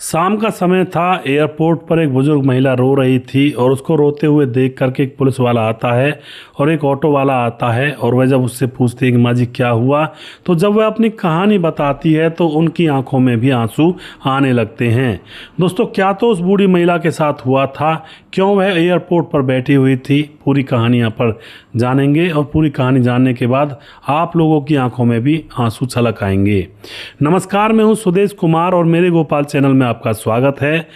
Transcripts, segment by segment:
शाम का समय था। एयरपोर्ट पर एक बुजुर्ग महिला रो रही थी और उसको रोते हुए देख करके एक पुलिस वाला आता है और एक ऑटो वाला आता है और वह जब उससे पूछती है कि माँ जी क्या हुआ, तो जब वह अपनी कहानी बताती है तो उनकी आंखों में भी आंसू आने लगते हैं। दोस्तों, क्या तो उस बूढ़ी महिला के साथ हुआ था, क्यों वह एयरपोर्ट पर बैठी हुई थी, पूरी कहानी यहाँ पर जानेंगे और पूरी कहानी जानने के बाद आप लोगों की आंखों में भी आंसू छलक आएंगे। नमस्कार, मैं हूँ सुदेश कुमार और मेरे गोपाल चैनल में आपका स्वागत है।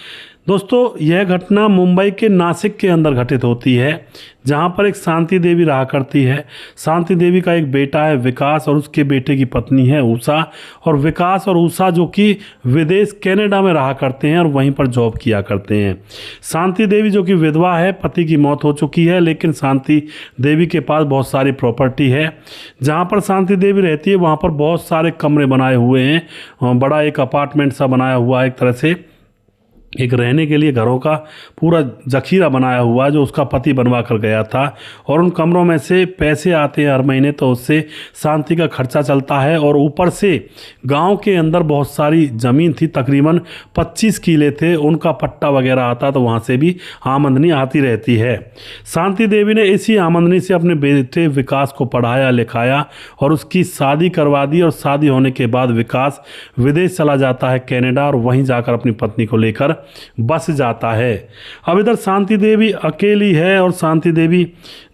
दोस्तों, यह घटना मुंबई के नासिक के अंदर घटित होती है, जहां पर एक शांति देवी रहा करती है। शांति देवी का एक बेटा है विकास और उसके बेटे की पत्नी है उषा। और विकास और उषा जो कि विदेश कनाडा में रहा करते हैं और वहीं पर जॉब किया करते हैं। शांति देवी जो कि विधवा है, पति की मौत हो चुकी है, लेकिन शांति देवी के पास बहुत सारी प्रॉपर्टी है। जहाँ पर शांति देवी रहती है वहाँ पर बहुत सारे कमरे बनाए हुए हैं, बड़ा एक अपार्टमेंट सा बनाया हुआ है, एक तरह से एक रहने के लिए घरों का पूरा जखीरा बनाया हुआ है जो उसका पति बनवा कर गया था। और उन कमरों में से पैसे आते हैं हर महीने, तो उससे शांति का खर्चा चलता है। और ऊपर से गांव के अंदर बहुत सारी ज़मीन थी, तकरीबन 25 किले थे, उनका पट्टा वगैरह आता, तो वहाँ से भी आमदनी आती रहती है। शांति देवी ने इसी आमदनी से अपने बेटे विकास को पढ़ाया लिखाया और उसकी शादी करवा दी। और शादी होने के बाद विकास विदेश चला जाता है कनाडा और वहीं जाकर अपनी पत्नी को लेकर बस जाता है। अब इधर शांति देवी अकेली है और शांति देवी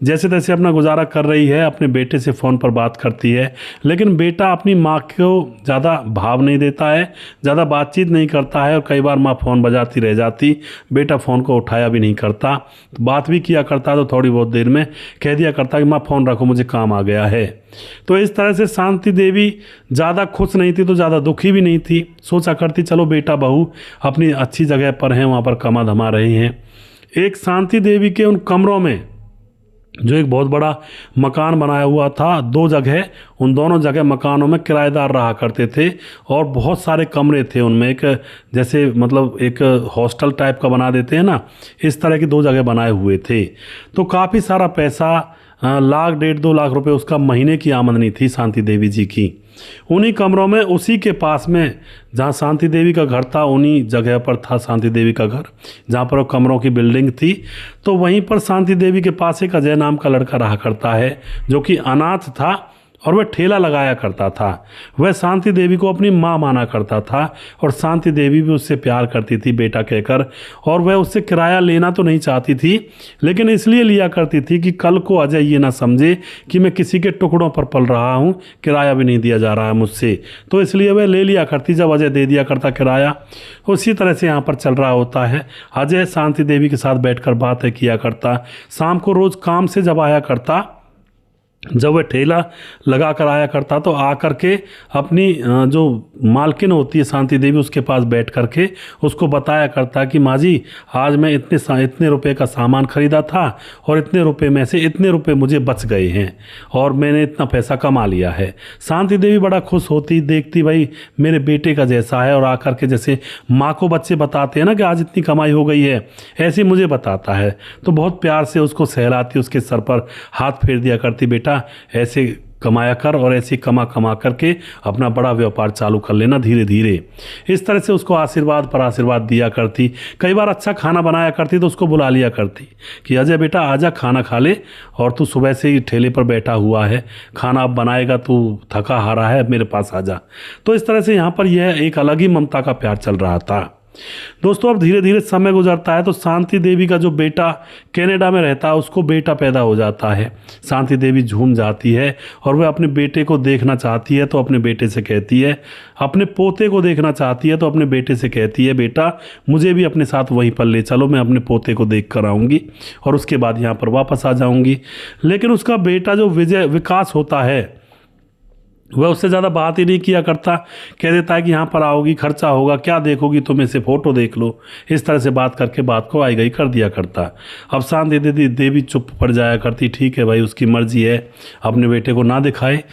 जैसे तैसे अपना गुजारा कर रही है, अपने बेटे से फ़ोन पर बात करती है, लेकिन बेटा अपनी माँ को ज़्यादा भाव नहीं देता है, ज़्यादा बातचीत नहीं करता है और कई बार माँ फ़ोन बजाती रह जाती, बेटा फ़ोन को उठाया भी नहीं करता। बात भी किया करता तो थोड़ी बहुत देर में कह दिया करता कि माँ फ़ोन रखो, मुझे काम आ गया है। तो इस तरह से शांति देवी ज़्यादा खुश नहीं थी तो ज़्यादा दुखी भी नहीं थी। सोचा करती चलो बेटा बहू अपनी अच्छी जगह पर हैं, वहाँ पर कमा धमा रहे हैं। एक शांति देवी के उन कमरों में जो एक बहुत बड़ा मकान बनाया हुआ था, 2 जगह, उन दोनों जगह मकानों में किराएदार रहा करते थे और बहुत सारे कमरे थे उनमें। एक जैसे मतलब एक हॉस्टल टाइप का बना देते हैं ना, इस तरह की 2 जगह बनाए हुए थे। तो काफ़ी सारा पैसा, 1 लाख 1.5-2 लाख रुपए उसका महीने की आमदनी थी शांति देवी जी की। उन्हीं कमरों में, उसी के पास में जहाँ शांति देवी का घर था, उन्हीं जगह पर था शांति देवी का घर, जहाँ पर वो कमरों की बिल्डिंग थी। तो वहीं पर शांति देवी के पास एक अजय नाम का लड़का रहा करता है जो कि अनाथ था और वह ठेला लगाया करता था। वह शांति देवी को अपनी माँ माना करता था और शांति देवी भी उससे प्यार करती थी बेटा कहकर। और वह उससे किराया लेना तो नहीं चाहती थी, लेकिन इसलिए लिया करती थी कि कल को अजय ये ना समझे कि मैं किसी के टुकड़ों पर पल रहा हूँ, किराया भी नहीं दिया जा रहा है मुझसे। तो इसलिए वह ले लिया करती, जब अजय दे दिया करता किराया। उसी तरह से यहाँ पर चल रहा होता है। अजय शांति देवी के साथ बैठकर बातें किया करता। शाम को रोज़ काम से जब आया करता, जब वह ठेला लगा कर आया करता, तो आकर के अपनी जो मालकिन होती है शांति देवी, उसके पास बैठ करके उसको बताया करता कि माँ जी आज मैं इतने रुपए का सामान खरीदा था और इतने रुपए में से इतने रुपए मुझे बच गए हैं और मैंने इतना पैसा कमा लिया है। शांति देवी बड़ा खुश होती, देखती भाई मेरे बेटे का जैसा है, और आकर के जैसे माँ को बच्चे बताते हैं ना कि आज इतनी कमाई हो गई है, ऐसे मुझे बताता है। तो बहुत प्यार से उसको सहलाती, उसके सर पर हाथ फेर दिया करती, बेटा ऐसे कमाया कर और ऐसे कमा कमा करके अपना बड़ा व्यापार चालू कर लेना धीरे धीरे। इस तरह से उसको आशीर्वाद पर आशीर्वाद दिया करती। कई बार अच्छा खाना बनाया करती तो उसको बुला लिया करती कि अजय बेटा आजा खाना खा ले, और तू सुबह से ही ठेले पर बैठा हुआ है, खाना अब बनाएगा, तू थका हारा है, मेरे पास आजा। तो इस तरह से यहाँ पर यह एक अलग ही ममता का प्यार चल रहा था। दोस्तों, अब धीरे धीरे समय गुजरता है तो शांति देवी का जो बेटा कनाडा में रहता है उसको बेटा पैदा हो जाता है। शांति देवी झूम जाती है और वह अपने बेटे को देखना चाहती है, तो अपने बेटे से कहती है, अपने पोते को देखना चाहती है तो अपने बेटे से कहती है, बेटा मुझे भी अपने साथ वहीं पर ले चलो, मैं अपने पोते को देख कर आऊँगी और उसके बाद यहाँ पर वापस आ जाऊँगी। लेकिन उसका बेटा जो विकास होता है वह उससे ज़्यादा बात ही नहीं किया करता। कह देता है कि यहाँ पर आओगी, खर्चा होगा, क्या देखोगी, तुम इसे फ़ोटो देख लो। इस तरह से बात करके बात को आई गई कर दिया करता। अब शांति देवी चुप पड़ जाया करती, ठीक है भाई उसकी मर्जी है, अपने बेटे को ना दिखाए।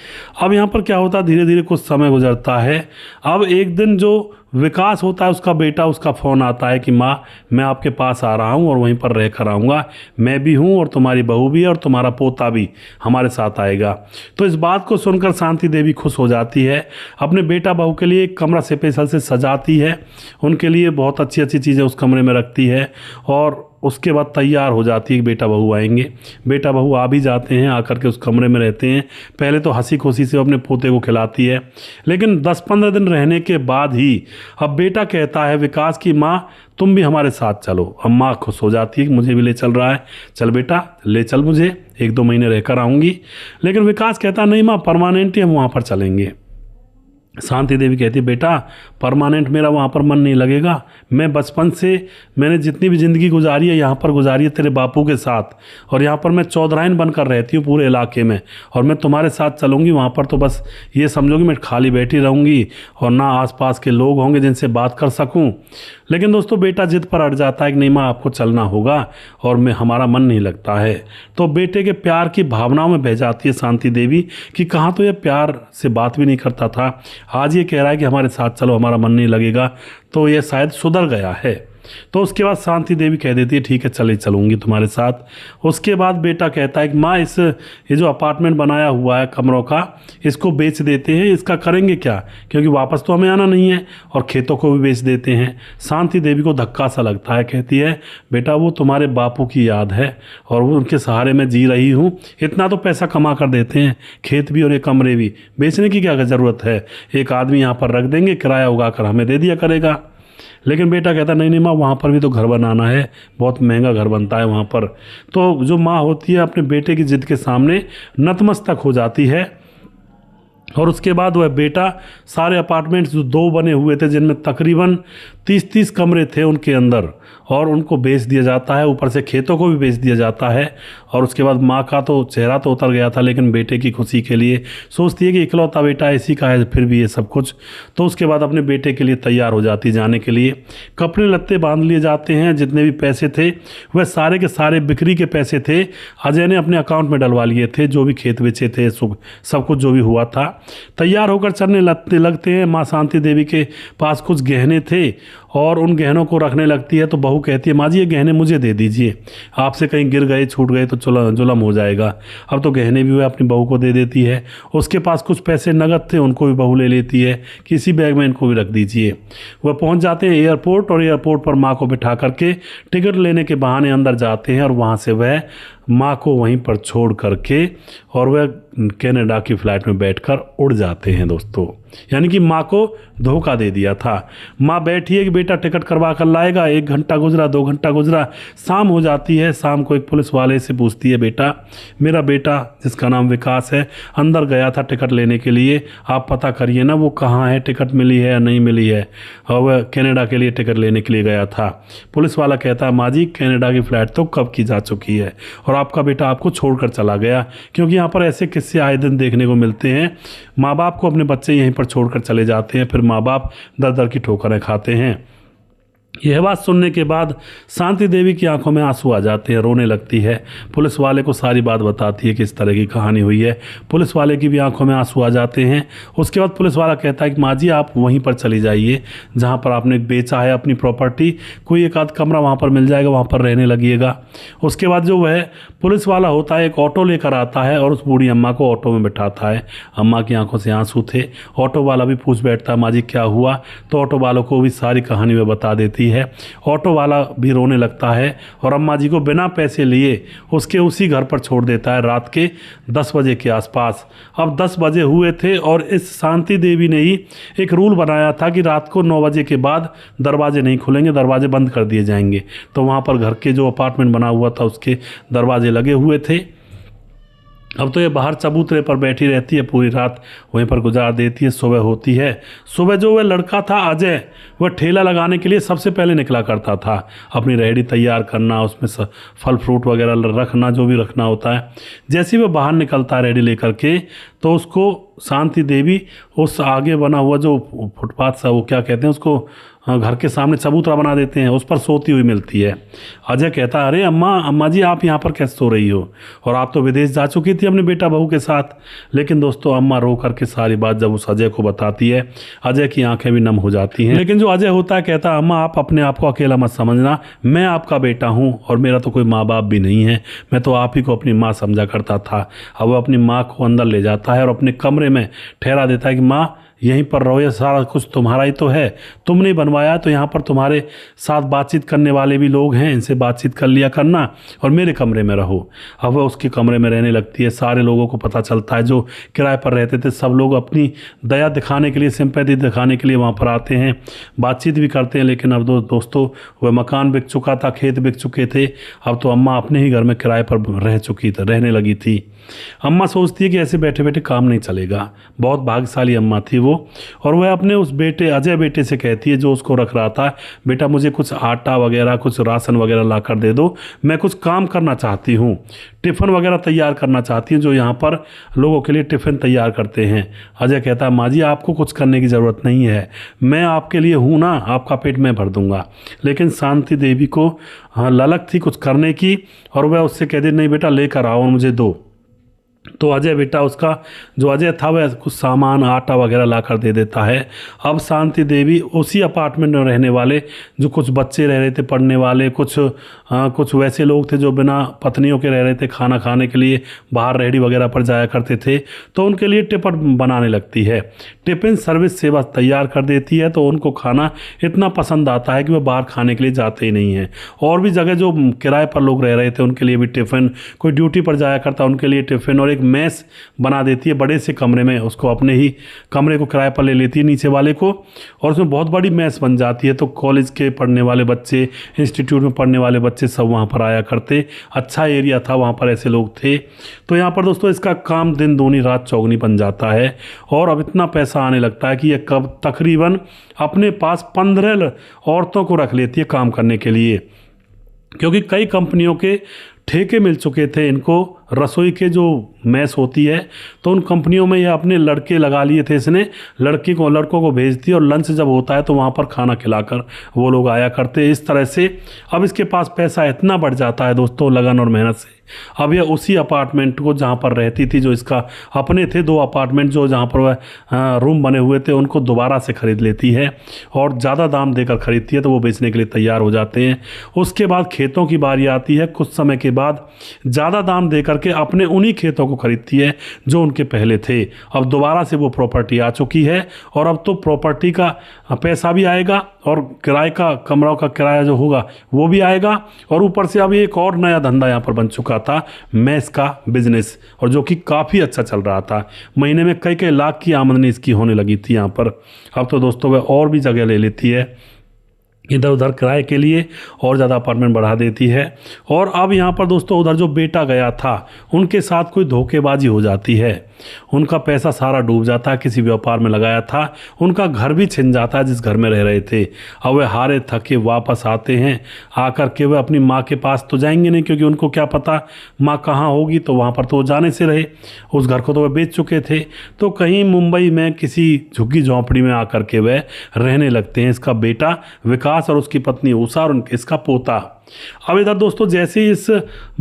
अब यहाँ पर क्या होता, धीरे धीरे कुछ समय गुजरता है। अब एक दिन जो विकास होता है उसका बेटा, उसका फ़ोन आता है कि माँ मैं आपके पास आ रहा हूँ और वहीं पर रह कर आऊँगा, मैं भी हूँ और तुम्हारी बहू भी है और तुम्हारा पोता भी हमारे साथ आएगा। तो इस बात को सुनकर शांति देवी खुश हो जाती है, अपने बेटा बहू के लिए एक कमरा स्पेशल से सजाती है, उनके लिए बहुत अच्छी अच्छी चीज़ें उस कमरे में रखती है और उसके बाद तैयार हो जाती है कि बेटा बहू आएंगे। बेटा बहू आ भी जाते हैं, आकर के उस कमरे में रहते हैं। पहले तो हंसी खुशी से अपने पोते को खिलाती है, लेकिन 10-15 दिन रहने के बाद ही अब बेटा कहता है विकास की माँ तुम भी हमारे साथ चलो। अब माँ खुश हो जाती है कि मुझे भी ले चल रहा है, चल बेटा ले चल, मुझे 1-2 महीने रहकर आऊँगी। लेकिन विकास कहता नहीं माँ परमानेंट ही हम वहाँ पर चलेंगे। शांति देवी कहती बेटा परमानेंट मेरा वहाँ पर मन नहीं लगेगा, मैं बचपन से मैंने जितनी भी ज़िंदगी गुजारी है यहाँ पर गुजारी है तेरे बापू के साथ, और यहाँ पर मैं चौधराइन बनकर रहती हूँ पूरे इलाके में, और मैं तुम्हारे साथ चलूँगी वहाँ पर तो बस ये समझोगी मैं खाली बैठी रहूँगी और ना आसपास के लोग होंगे जिनसे बात कर सकूँ। लेकिन दोस्तों बेटा जिद पर अड़ जाता है कि नहीं माँ आपको चलना होगा और मैं हमारा मन नहीं लगता है। तो बेटे के प्यार की भावनाओं में बह जाती है शांति देवी कि कहाँ तो ये प्यार से बात भी नहीं करता था, आज ये कह रहा है कि हमारे साथ चलो हमारा मन नहीं लगेगा, तो ये शायद सुधर गया है। तो उसके बाद शांति देवी कह देती है ठीक है चले चलूँगी तुम्हारे साथ। उसके बाद बेटा कहता है कि माँ ये जो अपार्टमेंट बनाया हुआ है कमरों का, इसको बेच देते हैं, इसका करेंगे क्या, क्योंकि वापस तो हमें आना नहीं है, और खेतों को भी बेच देते हैं। शांति देवी को धक्का सा लगता है, कहती है बेटा वो तुम्हारे बापू की याद है और वो उनके सहारे में जी रही हूँ, इतना तो पैसा कमा कर देते हैं, खेत भी और ये कमरे भी, बेचने की क्या ज़रूरत है, एक आदमी यहाँ पर रख देंगे, किराया उगा कर हमें दे दिया करेगा। लेकिन बेटा कहता नहीं नहीं माँ वहाँ पर भी तो घर बनाना है, बहुत महंगा घर बनता है वहाँ पर। तो जो माँ होती है अपने बेटे की जिद के सामने नतमस्तक हो जाती है, और उसके बाद वह बेटा सारे अपार्टमेंट्स जो 2 बने हुए थे जिनमें तकरीबन 30-30 कमरे थे उनके अंदर, और उनको बेच दिया जाता है, ऊपर से खेतों को भी बेच दिया जाता है। और उसके बाद माँ का तो चेहरा तो उतर गया था, लेकिन बेटे की खुशी के लिए सोचती है कि इकलौता बेटा इसी का है, फिर भी ये सब कुछ। तो उसके बाद अपने बेटे के लिए तैयार हो जाती जाने के लिए, कपड़े लत्ते बांध लिए जाते हैं, जितने भी पैसे थे वह सारे के सारे बिक्री के पैसे थे, अजय ने अपने अकाउंट में डलवा लिए थे, जो भी खेत बेचे थे सब कुछ जो भी हुआ था। तैयार होकर चलने लगते हैं। माँ शांति देवी के पास कुछ गहने थे और उन गहनों को रखने लगती है, तो बहू कहती है माँ जी ये गहने मुझे दे दीजिए, आपसे कहीं गिर गए छूट गए तो जुलम हो जाएगा। अब तो गहने भी वह अपनी बहू को दे देती है। उसके पास कुछ पैसे नगद थे, उनको भी बहू ले लेती है, किसी बैग में इनको भी रख दीजिए। वह पहुंच जाते हैं एयरपोर्ट, और एयरपोर्ट पर माँ को बिठा करके टिकट लेने के बहाने अंदर जाते हैं, और वहाँ से वह माँ को वहीं पर छोड़ करके और वह कनाडा की फ़्लाइट में बैठकर उड़ जाते हैं दोस्तों। यानी कि माँ को धोखा दे दिया था। माँ बैठी है कि बेटा टिकट करवा कर लाएगा, 1 घंटा गुजरा, 2 घंटा गुजरा, शाम हो जाती है। शाम को एक पुलिस वाले से पूछती है बेटा मेरा बेटा जिसका नाम विकास है अंदर गया था टिकट लेने के लिए, आप पता करिए ना वो कहाँ है, टिकट मिली है या नहीं मिली है, और वह कनाडा के लिए टिकट लेने के लिए गया था। पुलिस वाला कहता है माँ जी कनाडा की फ़्लाइट तो कब की जा चुकी है और आपका बेटा आपको छोड़कर चला गया, क्योंकि यहाँ पर ऐसे किस्से आए दिन देखने को मिलते हैं। माँ बाप को अपने बच्चे यहीं पर छोड़कर चले जाते हैं, फिर माँ बाप दर दर की ठोकरें खाते हैं। यह बात सुनने के बाद शांति देवी की आंखों में आंसू आ जाते हैं, रोने लगती है। पुलिस वाले को सारी बात बताती है कि इस तरह की कहानी हुई है। पुलिस वाले की भी आंखों में आंसू आ जाते हैं। उसके बाद पुलिस वाला कहता है कि माँ जी आप वहीं पर चली जाइए जहाँ पर आपने बेचा है अपनी प्रॉपर्टी, कोई एक आध कमरा वहाँ पर मिल जाएगा, वहाँ पर रहने लगिएगा। उसके बाद जो वह पुलिस वाला होता है एक ऑटो लेकर आता है और उस बूढ़ी अम्मा को ऑटो में बैठाता है। अम्मा की आंखों से आंसू थे। ऑटो वाला भी पूछ बैठता है माँ जी क्या हुआ, तो ऑटो वालों को भी सारी कहानी वह बता देती है। ऑटो वाला भी रोने लगता है और अम्मा जी को बिना पैसे लिए उसके उसी घर पर छोड़ देता है रात के 10 बजे के आसपास। अब 10 बजे हुए थे और इस शांति देवी ने ही एक रूल बनाया था कि रात को 9 बजे के बाद दरवाजे नहीं खुलेंगे, दरवाजे बंद कर दिए जाएंगे। तो वहाँ पर घर के जो अपार्टमेंट बना हुआ था उसके दरवाजे लगे हुए थे। अब तो ये बाहर चबूतरे पर बैठी रहती है, पूरी रात वहीं पर गुजार देती है। सुबह होती है। सुबह जो वह लड़का था अजय, वह ठेला लगाने के लिए सबसे पहले निकला करता था, अपनी रेहड़ी तैयार करना, उसमें फल फ्रूट वगैरह रखना, जो भी रखना होता है। जैसे ही वह बाहर निकलता है रेहड़ी लेकर के, तो उसको शांति देवी उस आगे बना हुआ जो फुटपाथ सा, वो क्या कहते हैं उसको, घर के सामने चबूतरा बना देते हैं, उस पर सोती हुई मिलती है। अजय कहता है, अरे अम्मा, अम्मा जी आप यहाँ पर कैसे सो रही हो, और आप तो विदेश जा चुकी थी अपने बेटा बहू के साथ। लेकिन दोस्तों अम्मा रो करके सारी बात जब उस अजय को बताती है, अजय की आंखें भी नम हो जाती हैं। लेकिन जो अजय होता है कहता है, अम्मा आप अपने आप को अकेला मत समझना, मैं आपका बेटा हूँ और मेरा तो कोई माँ बाप भी नहीं है, मैं तो आप ही को अपनी माँ समझा करता था। अब वो अपनी माँ को अंदर ले जाता है और अपने कमरे में ठहरा देता है कि माँ यहीं पर रहो, ये सारा कुछ तुम्हारा ही तो है, तुमने बनवाया, तो यहाँ पर तुम्हारे साथ बातचीत करने वाले भी लोग हैं, इनसे बातचीत कर लिया करना और मेरे कमरे में रहो। अब वह उसके कमरे में रहने लगती है। सारे लोगों को पता चलता है, जो किराए पर रहते थे सब लोग अपनी दया दिखाने के लिए, सिंपैथी दिखाने के लिए वहाँ पर आते हैं, बातचीत भी करते हैं। लेकिन अब दोस्तों वह मकान बिक चुका था, खेत बिक चुके थे, अब तो अम्मा अपने ही घर में किराए पर रहने लगी थी। अम्मा सोचती है कि ऐसे बैठे बैठे काम नहीं चलेगा। बहुत भाग्यशाली अम्मा थी वो, और वह अपने उस बेटे अजय बेटे से कहती है, जो उसको रख रहा था, बेटा मुझे कुछ आटा वगैरह, कुछ राशन वगैरह ला कर दे दो, मैं कुछ काम करना चाहती हूँ, टिफ़िन वगैरह तैयार करना चाहती हूँ, जो यहाँ पर लोगों के लिए टिफ़िन तैयार करते हैं। अजय कहता है, माँ जी आपको कुछ करने की ज़रूरत नहीं है, मैं आपके लिए हूँ ना, आपका पेट मैं भर दूंगा। लेकिन शांति देवी को ललक थी कुछ करने की, और वह उससे कहती, नहीं बेटा लेकर आओ और मुझे दो। तो अजय बेटा उसका जो अजय था वह कुछ सामान आटा वगैरह ला कर दे देता है। अब शांति देवी उसी अपार्टमेंट में रहने वाले जो कुछ बच्चे रह रहे थे पढ़ने वाले, कुछ वैसे लोग थे जो बिना पत्नियों के रह रहे थे, खाना खाने के लिए बाहर रेहड़ी वगैरह पर जाया करते थे, तो उनके लिए टिफ़िन बनाने लगती है। टिफ़िन सर्विस सेवा तैयार कर देती है, तो उनको खाना इतना पसंद आता है कि वह बाहर खाने के लिए जाते ही नहीं हैं। और भी जगह जो किराए पर लोग रह रहे थे उनके लिए भी टिफ़िन, कोई ड्यूटी पर जाया करता उनके लिए टिफ़िन, और एक मेस बना देती है बड़े से कमरे में, उसको अपने ही कमरे को किराए पर ले लेती है नीचे वाले को, और उसमें बहुत बड़ी मेस बन जाती है। तो कॉलेज के पढ़ने वाले बच्चे, इंस्टीट्यूट में पढ़ने वाले बच्चे सब वहाँ पर आया करते। अच्छा एरिया था, वहाँ पर ऐसे लोग थे। तो यहाँ पर दोस्तों इसका काम दिन दूनी रात चौगनी बन जाता है, और अब इतना पैसा आने लगता है कि यह कब तकरीबन अपने पास 15 औरतों को रख लेती है काम करने के लिए, क्योंकि कई कंपनियों के ठेके मिल चुके थे इनको, रसोई के जो मैस होती है, तो उन कंपनियों में ये अपने लड़के लगा लिए थे इसने, लड़कों को भेजती, और लंच जब होता है तो वहाँ पर खाना खिलाकर वो लोग आया करते। इस तरह से अब इसके पास पैसा इतना बढ़ जाता है दोस्तों लगन और मेहनत से। अब यह उसी अपार्टमेंट को जहाँ पर रहती थी, जो इसका अपने थे 2 अपार्टमेंट जो जहाँ पर वह रूम बने हुए थे, उनको दोबारा से ख़रीद लेती है, और ज़्यादा दाम देकर ख़रीदती है, तो वो बेचने के लिए तैयार हो जाते हैं। उसके बाद खेतों की बारी आती है। कुछ समय के बाद ज़्यादा दाम देकर के अपने उन्हीं खेतों को खरीदती है जो उनके पहले थे। अब दोबारा से वो प्रॉपर्टी आ चुकी है, और अब तो प्रॉपर्टी का पैसा भी आएगा, और किराए का कमरों का किराया जो होगा वो भी आएगा, और ऊपर से अब एक और नया धंधा यहाँ पर बन चुका था, मेस का बिजनेस, और जो कि काफ़ी अच्छा चल रहा था। महीने में कई कई लाख की आमदनी इसकी होने लगी थी यहाँ पर। अब तो दोस्तों वह और भी जगह ले लेती है इधर उधर किराए के लिए, और ज़्यादा अपार्टमेंट बढ़ा देती है। और अब यहाँ पर दोस्तों उधर जो बेटा गया था उनके साथ कोई धोखेबाजी हो जाती है, उनका पैसा सारा डूब जाता है, किसी व्यापार में लगाया था, उनका घर भी छिन जाता है जिस घर में रह रहे थे। अब वे हारे थके वापस आते हैं, आकर के वे अपनी माँ के पास तो जाएंगे नहीं, क्योंकि उनको क्या पता माँ कहाँ होगी, तो वहाँ पर तो वो जाने से रहे, उस घर को तो वे बेच चुके थे। तो कहीं मुंबई में किसी झुग्गी झोंपड़ी में आकर के वे रहने लगते हैं, इसका बेटा विकास और उसकी पत्नी उषा और इसका पोता। अब इधर दोस्तों जैसे ही इस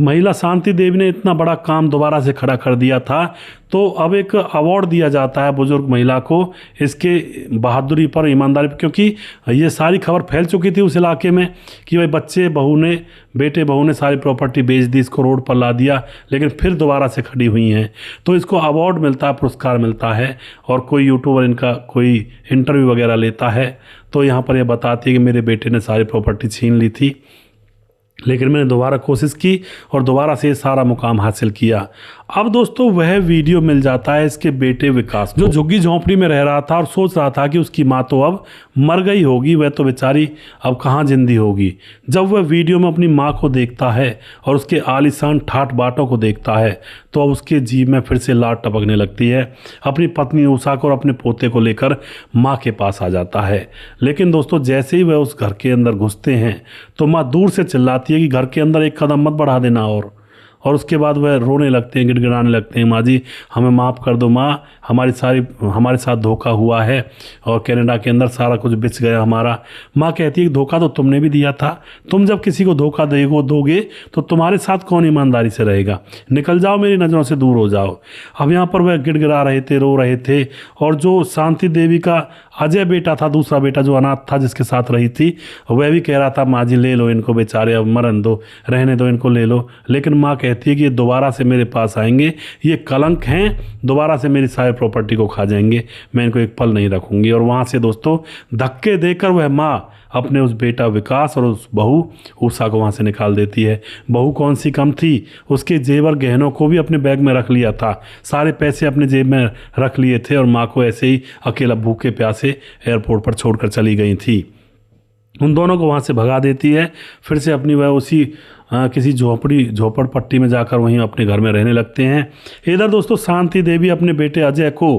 महिला शांति देवी ने इतना बड़ा काम दोबारा से खड़ा कर दिया था, तो अब एक अवार्ड दिया जाता है बुजुर्ग महिला को इसके बहादुरी पर, ईमानदारी पर, क्योंकि ये सारी खबर फैल चुकी थी उस इलाके में कि भाई बेटे बहू ने सारी प्रॉपर्टी बेच दी, इसको रोड पर ला दिया, लेकिन फिर दोबारा से खड़ी हुई हैं। तो इसको अवार्ड मिलता है, पुरस्कार मिलता है, और कोई यूट्यूबर इनका कोई इंटरव्यू वगैरह लेता है, तो यहाँ पर यह बताती है कि मेरे बेटे ने सारी प्रॉपर्टी छीन ली थी, लेकिन मैंने दोबारा कोशिश की और दोबारा से सारा मुकाम हासिल किया। अब दोस्तों वह वीडियो मिल जाता है इसके बेटे विकास, जो झुग्गी झोंपड़ी में रह रहा था और सोच रहा था कि उसकी माँ तो अब मर गई होगी, वह तो बेचारी अब कहाँ जिंदी होगी। जब वह वीडियो में अपनी माँ को देखता है और उसके आलीशान ठाठ बाटों को देखता है, तो अब उसके जीभ में फिर से लाट टपकने लगती है। अपनी पत्नी उषा को और अपने पोते को लेकर माँ के पास आ जाता है। लेकिन दोस्तों जैसे ही वह उस घर के अंदर घुसते हैं, तो माँ दूर से चिल्लाती है कि घर के अंदर एक कदम मत बढ़ा देना, और उसके बाद वह रोने लगते हैं, गिड़गिड़ाने लगते हैं, माँ जी हमें माफ़ कर दो माँ, हमारे साथ धोखा हुआ है और कनाडा के अंदर सारा कुछ बिछ गया हमारा। माँ कहती है कि धोखा तो तुमने भी दिया था, तुम जब किसी को धोखा दोगे तो तुम्हारे साथ कौन ईमानदारी से रहेगा, निकल जाओ, मेरी नज़रों से दूर हो जाओ। अब यहाँ पर वह गिड़गिड़ा रहे थे, रो रहे थे, और जो शांति देवी का अजय बेटा था, दूसरा बेटा जो अनाथ था जिसके साथ रही थी, वह भी कह रहा था माँ जी ले लो इनको, बेचारे अब मरन दो, रहने दो इनको, ले लो। लेकिन माँ कहती है कि ये दोबारा से मेरे पास आएंगे, ये कलंक हैं, दोबारा से मेरी सारी प्रॉपर्टी को खा जाएंगे, मैं इनको एक पल नहीं रखूंगी। और वहाँ से दोस्तों धक्के देकर वह माँ अपने उस बेटा विकास और उस बहू उषा को वहाँ से निकाल देती है। बहू कौन सी कम थी, उसके जेवर गहनों को भी अपने बैग में रख लिया था, सारे पैसे अपने जेब में रख लिए थे, और माँ को ऐसे ही अकेला भूखे प्यासे एयरपोर्ट पर छोड़कर चली गई थी। उन दोनों को वहाँ से भगा देती है, फिर से अपनी वह उसी किसी झोपड़पट्टी में जाकर वहीं अपने घर में रहने लगते हैं। इधर दोस्तों शांति देवी अपने बेटे अजय को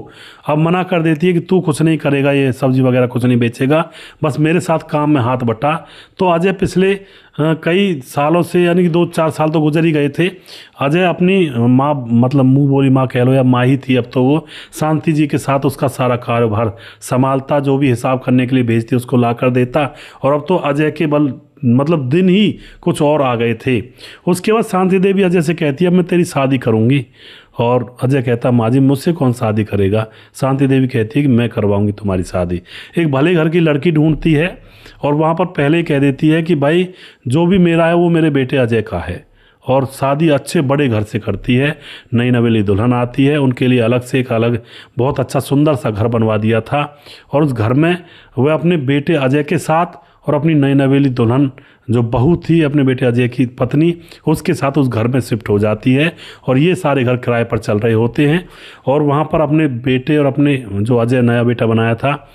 अब मना कर देती है कि तू कुछ नहीं करेगा, ये सब्जी वगैरह कुछ नहीं बेचेगा, बस मेरे साथ काम में हाथ बटा। तो अजय पिछले कई सालों से, यानी कि 2-4 साल तो गुजर ही गए थे, अजय अपनी माँ, मतलब मुँह बोली माँ कह लो या माँ ही थी अब तो, वो शांति जी के साथ उसका सारा कारोबार संभालता, जो भी हिसाब करने के लिए भेजती उसको ला कर देता। और अब तो अजय के मतलब दिन ही कुछ और आ गए थे। उसके बाद शांति देवी अजय से कहती है मैं तेरी शादी करूँगी, और अजय कहता माँ जी मुझसे कौन शादी करेगा। शांति देवी कहती है कि मैं करवाऊँगी तुम्हारी शादी। एक भले घर की लड़की ढूंढती है और वहाँ पर पहले ही कह देती है कि भाई जो भी मेरा है वो मेरे बेटे अजय का है, और शादी अच्छे बड़े घर से करती है। नई नवेली दुल्हन आती है, उनके लिए अलग से एक अलग बहुत अच्छा सुंदर सा घर बनवा दिया था, और उस घर में वह अपने बेटे अजय के साथ और अपनी नई नवेली दुल्हन जो बहू थी, अपने बेटे अजय की पत्नी, उसके साथ उस घर में शिफ्ट हो जाती है। और ये सारे घर किराए पर चल रहे होते हैं, और वहाँ पर अपने बेटे और अपने जो अजय नया बेटा बनाया था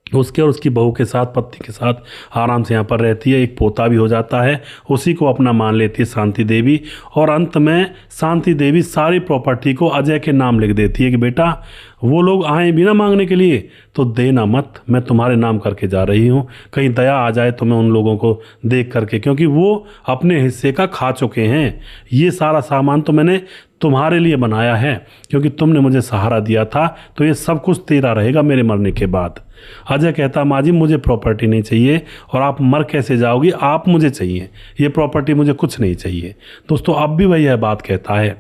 उसके और उसकी बहू के साथ, पत्नी के साथ आराम से यहाँ पर रहती है। एक पोता भी हो जाता है, उसी को अपना मान लेती है शांति देवी। और अंत में शांति देवी सारी प्रॉपर्टी को अजय के नाम लिख देती है कि बेटा वो लोग आए बिना मांगने के लिए तो देना मत, मैं तुम्हारे नाम करके जा रही हूँ, कहीं दया आ जाए तो मैं उन लोगों को देख करके, क्योंकि वो अपने हिस्से का खा चुके हैं। ये सारा सामान तो मैंने तुम्हारे लिए बनाया है, क्योंकि तुमने मुझे सहारा दिया था, तो ये सब कुछ तेरा रहेगा मेरे मरने के बाद। अजय कहता माँ जी मुझे प्रॉपर्टी नहीं चाहिए, और आप मर कैसे जाओगी, आप मुझे चाहिए, ये प्रॉपर्टी मुझे कुछ नहीं चाहिए। दोस्तों अब भी वही यह बात कहता है।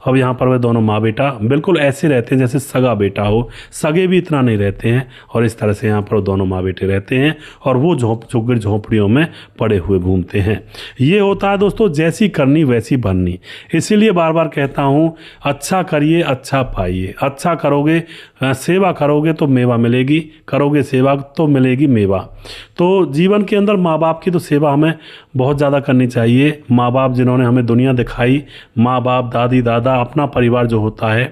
अब यहाँ पर वे दोनों माँ बेटा बिल्कुल ऐसे रहते हैं जैसे सगा बेटा हो, सगे भी इतना नहीं रहते हैं, और इस तरह से यहाँ पर दोनों माँ बेटे रहते हैं, और वो झोपड़ियों में पड़े हुए घूमते हैं। ये होता है दोस्तों जैसी करनी वैसी बननी। इसीलिए बार बार कहता हूँ अच्छा करिए अच्छा पाइए, अच्छा करोगे, सेवा करोगे तो मेवा मिलेगी, करोगे सेवा तो मिलेगी मेवा। तो जीवन के अंदर माँ बाप की तो सेवा हमें बहुत ज़्यादा करनी चाहिए। माँ बाप जिन्होंने हमें दुनिया दिखाई, माँ बाप दादी दादा, अपना परिवार जो होता है,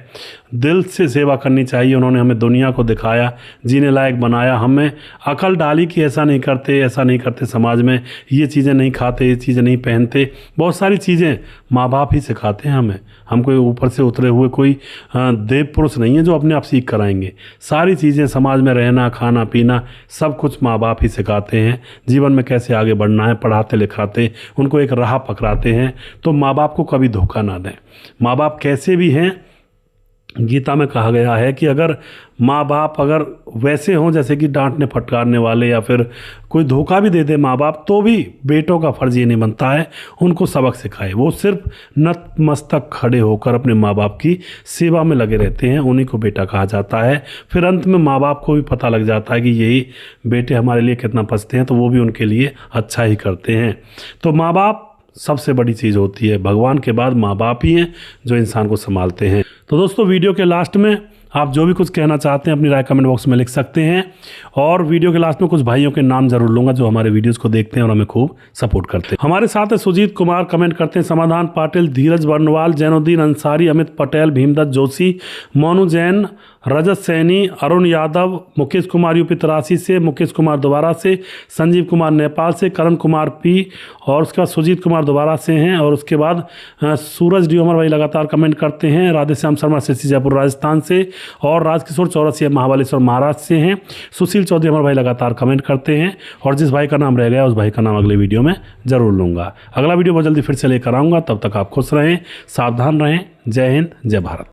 दिल से सेवा करनी चाहिए। उन्होंने हमें दुनिया को दिखाया, जीने लायक बनाया, हमें अकल डाली कि ऐसा नहीं करते, ऐसा नहीं करते, समाज में ये चीज़ें नहीं खाते, ये चीज़ें नहीं पहनते, बहुत सारी चीज़ें माँ बाप ही सिखाते हैं हमें। हम कोई ऊपर से उतरे हुए कोई देव पुरुष नहीं है जो अपने आप सीख कर आएंगे। सारी चीज़ें समाज में रहना, खाना पीना, सब कुछ माँ बाप ही सिखाते हैं। जीवन में कैसे आगे बढ़ना है पढ़ाते लिखाते, उनको एक राह पकड़ाते हैं। तो माँ बाप को कभी धोखा ना दें। माँ बाप कैसे भी हैं, गीता में कहा गया है कि अगर माँ बाप अगर वैसे हों जैसे कि डांटने फटकारने वाले, या फिर कोई धोखा भी दे दे माँ बाप, तो भी बेटों का फर्ज ये नहीं बनता है उनको सबक सिखाए। वो सिर्फ नतमस्तक खड़े होकर अपने माँ बाप की सेवा में लगे रहते हैं, उन्हीं को बेटा कहा जाता है। फिर अंत में माँ बाप को भी पता लग जाता है कि यही बेटे हमारे लिए कितना पछते हैं, तो वो भी उनके लिए अच्छा ही करते हैं। तो माँ बाप सबसे बड़ी चीज़ होती है। भगवान के बाद माँ बाप ही हैं जो इंसान को संभालते हैं। तो दोस्तों वीडियो के लास्ट में आप जो भी कुछ कहना चाहते हैं अपनी राय कमेंट बॉक्स में लिख सकते हैं, और वीडियो के लास्ट में कुछ भाइयों के नाम जरूर लूंगा जो हमारे वीडियोस को देखते हैं और हमें खूब सपोर्ट करते हैं। हमारे साथ है सुजीत कुमार, कमेंट करते हैं समाधान पाटिल, धीरज बर्नवाल, जैनुद्दीन अंसारी, अमित पटेल, भीमदत्त जोशी, मोनू जैन, रजत सैनी, अरुण यादव, मुकेश कुमार यूपी तरासी से, मुकेश कुमार दोबारा से, संजीव कुमार नेपाल से, करण कुमार पी, और उसके बाद सुजीत कुमार दोबारा से हैं, और उसके बाद सूरज डी अमर भाई लगातार कमेंट करते हैं, राधेश्याम शर्मा सिरसी जयपुर राजस्थान से, और राजकिशोर चौरसिया महाबलेश्वर महाराष्ट्र से हैं, सुशील चौधरी अमर भाई लगातार कमेंट करते हैं, और जिस भाई का नाम रह गया उस भाई का नाम अगले वीडियो में ज़रूर लूँगा। अगला वीडियो बहुत जल्दी फिर से लेकर आऊँगा, तब तक आप खुश रहें, सावधान रहें। जय हिंद, जय भारत।